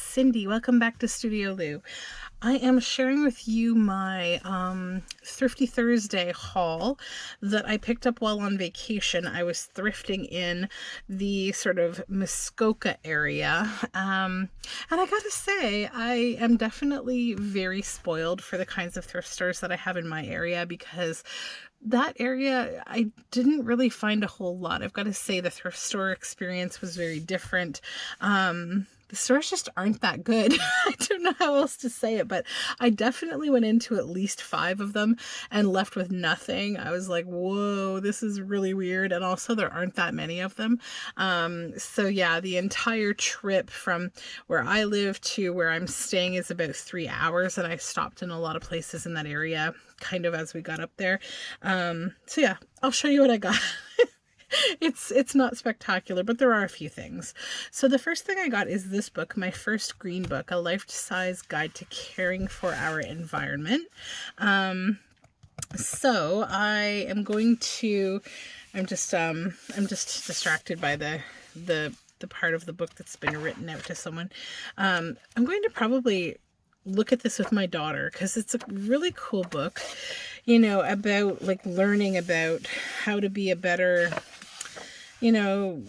Cindy. Welcome back to Studioloo. I am sharing with you my Thrifty Thursday haul that I picked up while on vacation. I was thrifting in the sort of Muskoka area. And I gotta say, I am definitely very spoiled for the kinds of thrift stores that I have in my area, because that area, I didn't really find a whole lot. I've got to say the thrift store experience was very different. The stores just aren't that good. I don't know how else to say it, but I definitely went into at least 5 of them and left with nothing. I was like, whoa, this is really weird. And also there aren't that many of them. So yeah, the entire trip from where I live to where I'm staying is about 3 hours, and I stopped in a lot of places in that area kind of as we got up there. So yeah, I'll show you what I got. It's not spectacular, but there are a few things. So the first thing I got is this book, my first green book, A Life-Size Guide to Caring for Our Environment. So I am going to, I'm just distracted by the part of the book that's been written out to someone. I'm going to probably look at this with my daughter, because it's a really cool book, you know, about like learning about how to be a better, you know,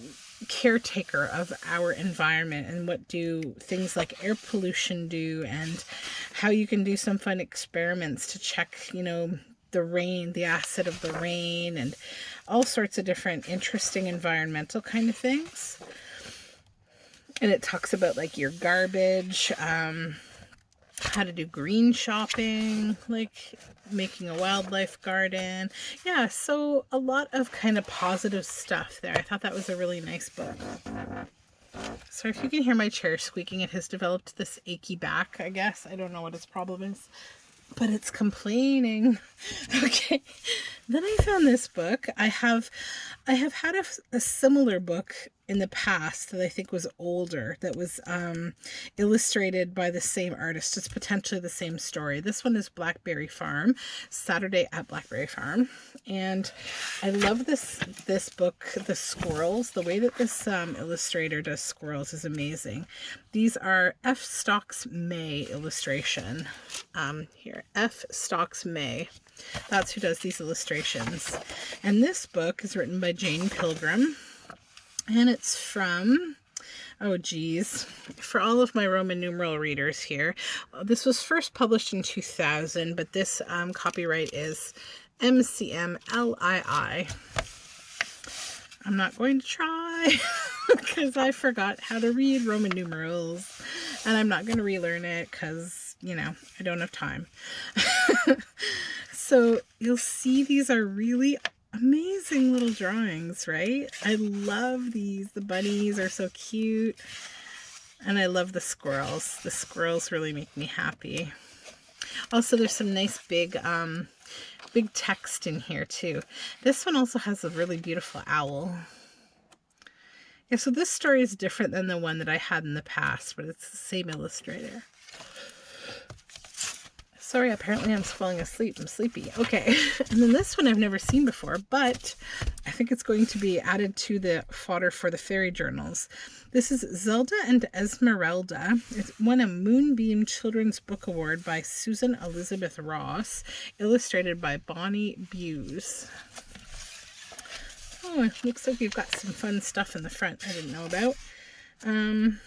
caretaker of our environment, and what do things like air pollution do, and how you can do some fun experiments to check, you know, the rain, the acid of the rain, and all sorts of different interesting environmental kind of things. And it talks about like your garbage, how to do green shopping, like making a wildlife garden. Yeah, so a lot of kind of positive stuff there. I thought that was a really nice book. So if you can hear my chair squeaking, it has developed this achy back, I guess. I don't know what its problem is, but it's complaining. Okay, then I found this book. I have had a similar book in the past that I think was older, that was illustrated by the same artist. It's potentially the same story. This one is Blackberry Farm, Saturday at Blackberry Farm. And I love this book, the squirrels. The way that this illustrator does squirrels is amazing. These are F. Stocks May illustration. Here, F. Stocks May. That's who does these illustrations. And this book is written by Jane Pilgrim. And it's from, oh geez, for all of my Roman numeral readers here, this was first published in 2000, but this copyright is MCMLII. I'm not going to try because I forgot how to read Roman numerals, and I'm not going to relearn it because, you know, I don't have time. So you'll see these are really amazing little drawings, right? I love these. The bunnies are so cute. And I love the squirrels. The squirrels really make me happy. Also, there's some nice big text in here too. This one also has a really beautiful owl. Yeah, so this story is different than the one that I had in the past, but it's the same illustrator. Sorry, apparently I'm falling asleep. I'm sleepy. Okay, and then this one I've never seen before, but I think it's going to be added to the fodder for the fairy journals. This is Zelda and Esmeralda. It won a Moonbeam Children's Book Award by Susan Elizabeth Ross, illustrated by Bonnie Buse. Oh, it looks like we've got some fun stuff in the front I didn't know about. And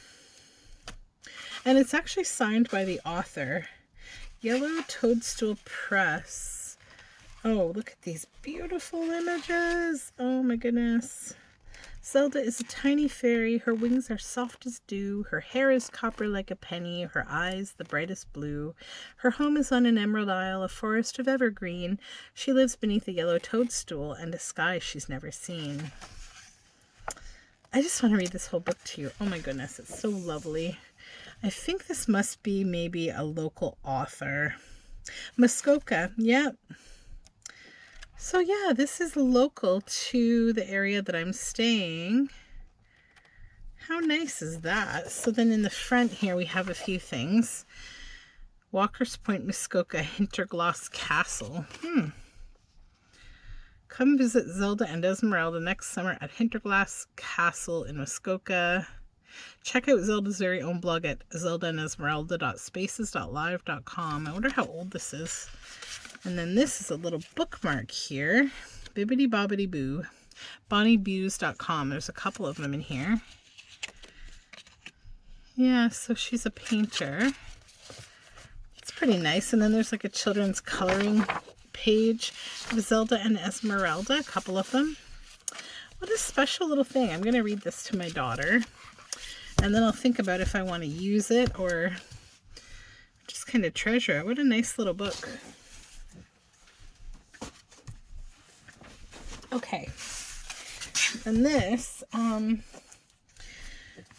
it's actually signed by the author. Yellow Toadstool Press. Oh, look at these beautiful images. Oh my goodness. Zelda is a tiny fairy. Her wings are soft as dew. Her hair is copper like a penny. Her eyes the brightest blue. Her home is on an emerald isle, a forest of evergreen. She lives beneath a yellow toadstool and a sky she's never seen. I just want to read this whole book to you. Oh my goodness, it's so lovely. I think this must be maybe a local author. Muskoka, yep. So yeah, this is local to the area that I'm staying. How nice is that? So then in the front here we have a few things. Walker's Point, Muskoka, Hintergloss Castle. Come visit Zelda and Esmeralda next summer at Hintergloss Castle in Muskoka. Check out Zelda's very own blog at zeldaandesmeralda.spaces.live.com. I wonder how old this is. And then this is a little bookmark here. Bibbidi Bobbidi Boo. BonnieBews.com. There's a couple of them in here. Yeah, so she's a painter. It's pretty nice. And then there's like a children's coloring page of Zelda and Esmeralda, a couple of them. What a special little thing. I'm going to read this to my daughter, and then I'll think about if I want to use it or just kind of treasure it. What a nice little book. Okay. And this,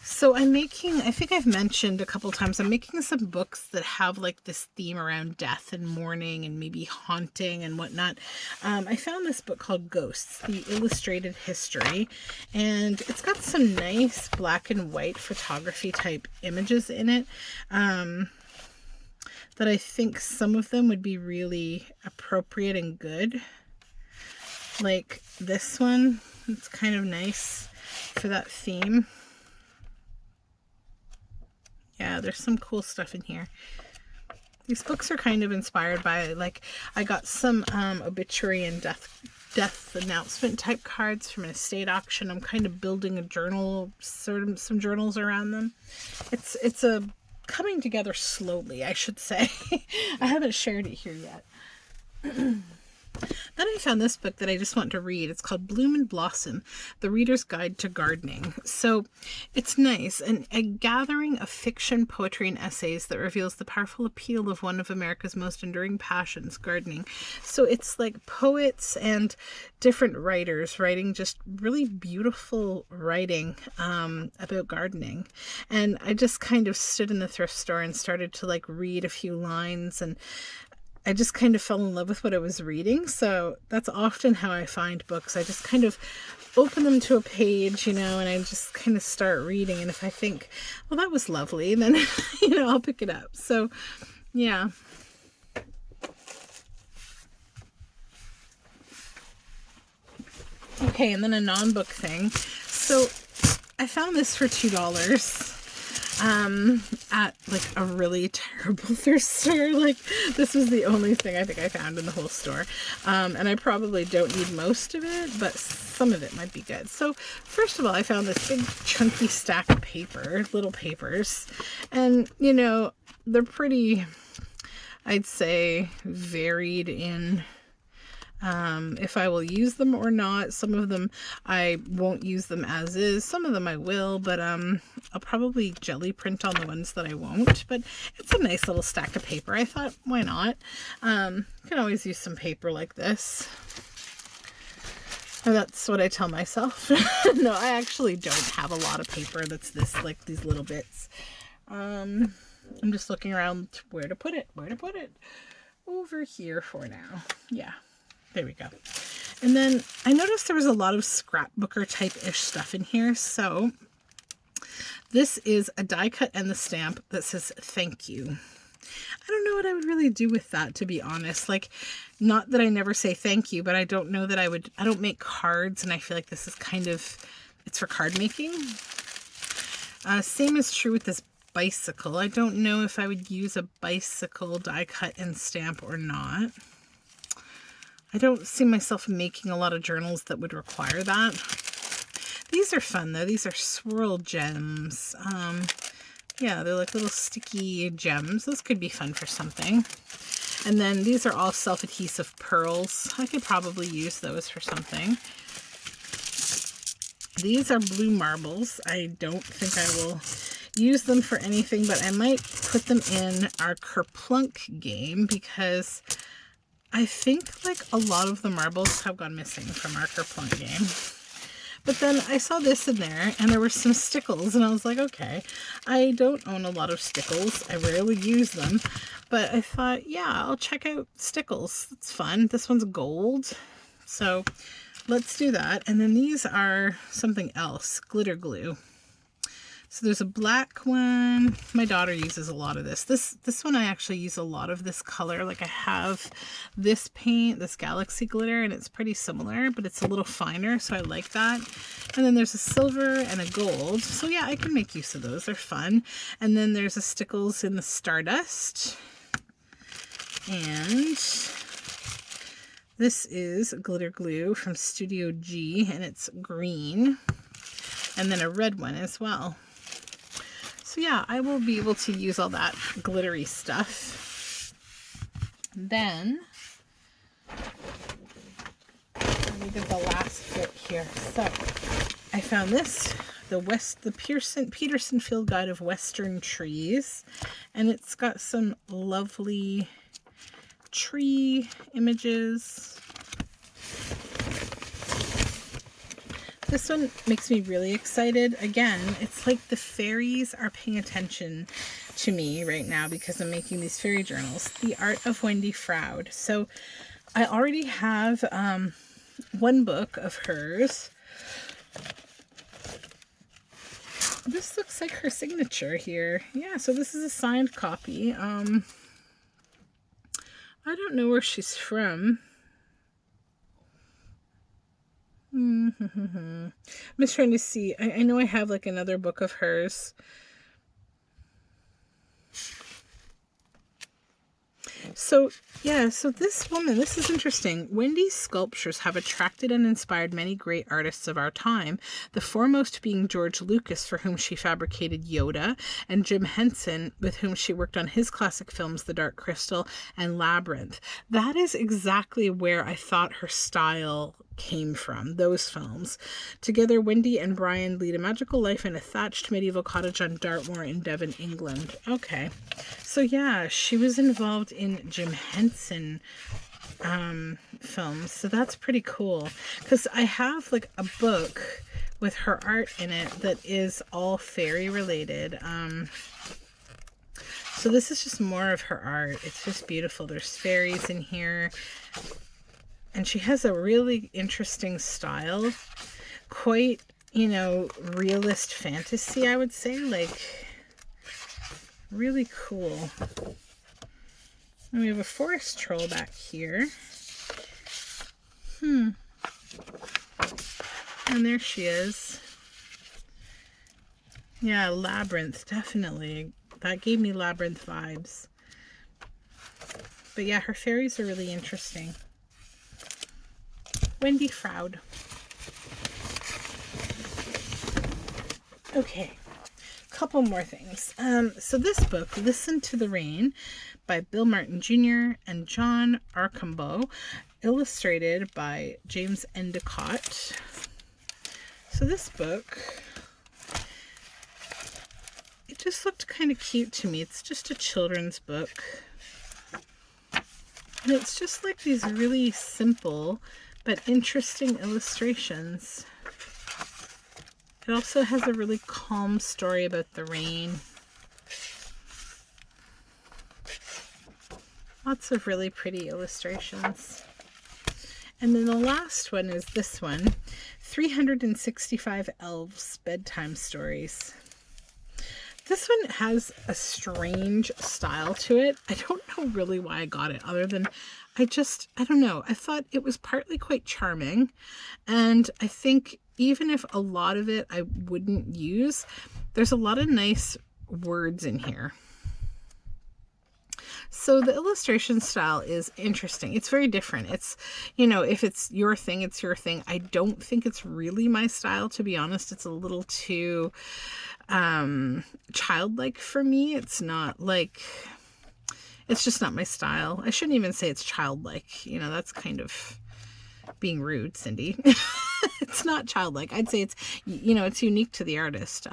so I'm making, I think I've mentioned a couple times, I'm making some books that have like this theme around death and mourning and maybe haunting and whatnot. I found this book called Ghosts, the Illustrated History, and it's got some nice black and white photography type images in it that I think some of them would be really appropriate and good. Like this one, it's kind of nice for that theme. Yeah, there's some cool stuff in here. These books are kind of inspired by, like, I got some obituary and death announcement type cards from an estate auction. I'm kind of building a journal, some journals around them. It's a coming together slowly, I should say. I haven't shared it here yet. Then I found this book that I just want to read. It's called Bloom and Blossom, The Reader's Guide to Gardening. So it's nice, and a gathering of fiction, poetry, and essays that reveals the powerful appeal of one of America's most enduring passions, gardening. So it's like poets and different writers writing just really beautiful writing about gardening. And I just kind of stood in the thrift store and started to like read a few lines, and I just kind of fell in love with what I was reading. So that's often how I find books. I just kind of open them to a page, you know, and I just kind of start reading. And if I think, well, that was lovely, then, you know, I'll pick it up. So, yeah. Okay, and then a non-book thing. So I found this for $2. At like a really terrible thrift store. Like, this was the only thing I think I found in the whole store. And I probably don't need most of it, but some of it might be good. So first of all, I found this big chunky stack of paper, little papers, and you know, they're pretty, I'd say, varied in if I will use them or not. Some of them I won't use them as is. Some of them I will, but I'll probably jelly print on the ones that I won't. But it's a nice little stack of paper. I thought, why not? You can always use some paper like this. And that's what I tell myself. No, I actually don't have a lot of paper that's this, like these little bits. I'm just looking around where to put it. Over here for now. Yeah. There we go. And then I noticed there was a lot of scrapbooker type-ish stuff in here. So this is a die cut and the stamp that says thank you. I don't know what I would really do with that, to be honest. Like, not that I never say thank you, but I don't know that I don't make cards, and I feel like this is kind of, it's for card making. Same is true with this bicycle. I don't know if I would use a bicycle die cut and stamp or not. I don't see myself making a lot of journals that would require that. These are fun though. These are swirl gems. Yeah, they're like little sticky gems. Those could be fun for something. And then these are all self-adhesive pearls. I could probably use those for something. These are blue marbles. I don't think I will use them for anything, but I might put them in our Kerplunk game because I think like a lot of the marbles have gone missing from our Kerplunk game. But then I saw this in there and there were some stickles and I was like, okay, I don't own a lot of stickles. I rarely use them, but I thought, yeah, I'll check out stickles. It's fun. This one's gold. So let's do that. And then these are something else, glitter glue. So there's a black one. My daughter uses a lot of this. This one I actually use a lot of this color. Like I have this paint, this Galaxy glitter, and it's pretty similar, but it's a little finer, so I like that. And then there's a silver and a gold. So yeah, I can make use of those. They're fun. And then there's a Stickles in the Stardust. And this is glitter glue from Studio G, and it's green. And then a red one as well. So yeah, I will be able to use all that glittery stuff. Then, we did the last bit here. So, I found this, the Peterson Field Guide of Western Trees. And it's got some lovely tree images. This one makes me really excited. Again, it's like the fairies are paying attention to me right now because I'm making these fairy journals. The Art of Wendy Froud. So I already have one book of hers. This looks like her signature here. Yeah, so this is a signed copy. I don't know where she's from. I'm just trying to see. I know I have like another book of hers. So yeah, so this woman, this is interesting. Wendy's sculptures have attracted and inspired many great artists of our time, the foremost being George Lucas, for whom she fabricated Yoda, and Jim Henson, with whom she worked on his classic films The Dark Crystal and Labyrinth. That is exactly where I thought her style came from, those films. Together, Wendy and Brian lead a magical life in a thatched medieval cottage on Dartmoor in Devon, England. Okay, so yeah, she was involved in Jim Henson films, so that's pretty cool, because I have like a book with her art in it that is all fairy related. So this is just more of her art. It's just beautiful. There's fairies in here. And she has a really interesting style, quite, you know, realist fantasy, I would say, like, really cool. And we have a forest troll back here. And there she is. Yeah, Labyrinth, definitely. That gave me Labyrinth vibes. But yeah, her fairies are really interesting. Wendy Froud. Okay, couple more things. So this book, Listen to the Rain, by Bill Martin Jr. and John Archambault, illustrated by James Endicott. So this book, it just looked kind of cute to me. It's just a children's book. And it's just like these really simple but interesting illustrations. It also has a really calm story about the rain. Lots of really pretty illustrations. And then the last one is this one, 365 Elves Bedtime Stories. This one has a strange style to it. I don't know really why I got it, other than I don't know. I thought it was partly quite charming. And I think even if a lot of it I wouldn't use, there's a lot of nice words in here. So the illustration style is interesting. It's very different. It's, you know, if it's your thing, it's your thing. I don't think it's really my style, to be honest. It's a little too childlike for me. It's not like, it's just not my style. I shouldn't even say it's childlike. You know, that's kind of being rude, Cindy. It's not childlike. I'd say it's, you know, it's unique to the artist.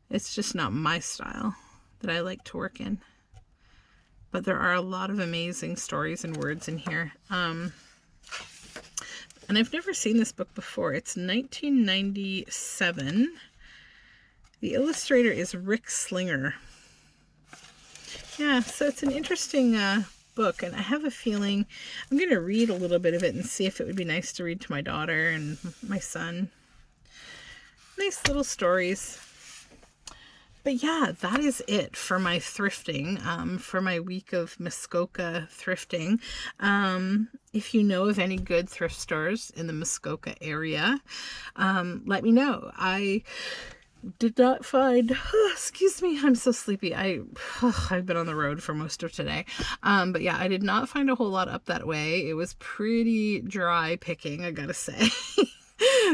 It's just not my style that I like to work in. But there are a lot of amazing stories and words in here. And I've never seen this book before. It's 1997. The illustrator is Rick Slinger. Yeah, so it's an interesting book, and I have a feeling I'm going to read a little bit of it and see if it would be nice to read to my daughter and my son. Nice little stories. But yeah, that is it for my thrifting, for my week of Muskoka thrifting. If you know of any good thrift stores in the Muskoka area, let me know. I did not find, excuse me, I'm so sleepy. I've been on the road for most of today. But yeah, I did not find a whole lot up that way. It was pretty dry picking, I gotta say.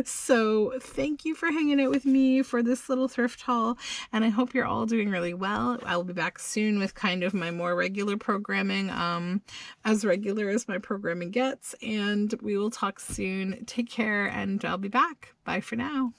So thank you for hanging out with me for this little thrift haul, and I hope you're all doing really well. I'll be back soon with kind of my more regular programming, as regular as my programming gets, and we will talk soon. Take care, and I'll be back. Bye for now.